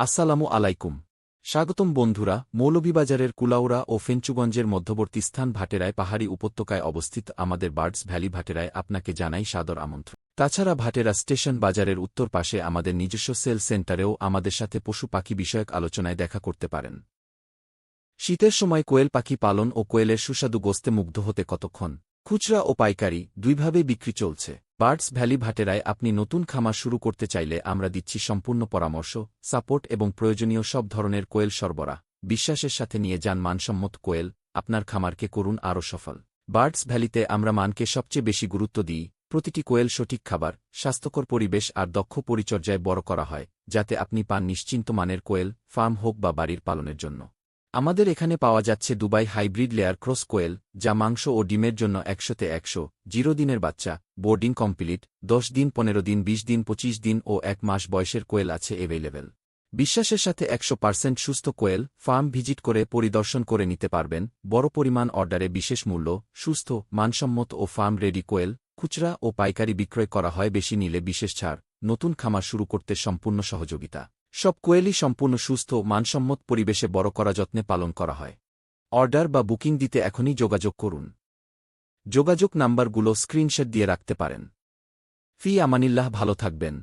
আসসালামু আলাইকুম। স্বাগতম বন্ধুরা। মৌলভীবাজারের কুলাউড়া ও ফেঞ্চুগঞ্জের মধ্যবর্তী স্থান ভাটেরায় পাহাড়ি উপত্যকায় অবস্থিত আমাদের বার্ডস ভ্যালি ভাটেরায় আপনাকে জানাই সাদর আমন্ত্রণ। তাছাড়া ভাটেরা স্টেশন বাজারের উত্তর পাশে আমাদের নিজস্ব সেল সেন্টারেও আমাদের সাথে পশু পাখি বিষয়ক আলোচনায় দেখা করতে পারেন। শীতের সময় কোয়েল পাখি পালন ও কোয়েলের সুস্বাদু গোস্তে মুগ্ধ হতে কতক্ষণ। খুচরা ও পাইকারি দুইভাবেই বিক্রি চলছে। বার্ডস ভ্যালি ভাটেরায় আপনি নতুন খামার শুরু করতে চাইলে আমরা দিচ্ছি সম্পূর্ণ পরামর্শ, সাপোর্ট এবং প্রয়োজনীয় সব ধরনের কোয়েল সরবরাহ। বিশ্বাসের সাথে নিয়ে যান মানসম্মত কোয়েল, আপনার খামারকে করুন আরও সফল। বার্ডস ভ্যালিতে আমরা মানকে সবচেয়ে বেশি গুরুত্ব দিই। প্রতিটি কোয়েল সঠিক খাবার, স্বাস্থ্যকর পরিবেশ আর দক্ষ পরিচর্যায় বড় করা হয়, যাতে আপনি পান নিশ্চিন্ত মানের কোয়েল, ফার্ম হোক বা বাড়ির পালনের জন্য। আমাদের এখানে পাওয়া যাচ্ছে দুবাই হাইব্রিড লেয়ার ক্রস কোয়েল, যা মাংস ও ডিমের জন্য 100-তে 100, 0 দিনের বাচ্চা, বোর্ডিং কমপ্লিট, 10 দিন, 15 দিন, 20 দিন, 25 দিন ও 1 মাস বয়সের কোয়েল আছে অ্যাভেলেবেল। বিশ্বাসের সাথে 100% সুস্থ কোয়েল, ফার্ম ভিজিট করে পরিদর্শন করে নিতে পারবেন। বড় পরিমাণ অর্ডারে বিশেষ মূল্য, সুস্থ, মানসম্মত ও ফার্ম রেডি কোয়েল, খুচরা ও পাইকারি বিক্রয় করা হয়, বেশি নিলে বিশেষ ছাড়। নতুন খামার শুরু করতে সম্পূর্ণ সহযোগিতা। সব কোয়েলই সম্পূর্ণ সুস্থ, মানসম্মত পরিবেশে বড় করা যত্নে পালন করা হয়। অর্ডার বা বুকিং দিতে এখনই যোগাযোগ করুন। যোগাযোগ নাম্বারগুলো স্ক্রিনশট দিয়ে রাখতে পারেন। ফি আমানিল্লাহ, ভালো থাকবেন।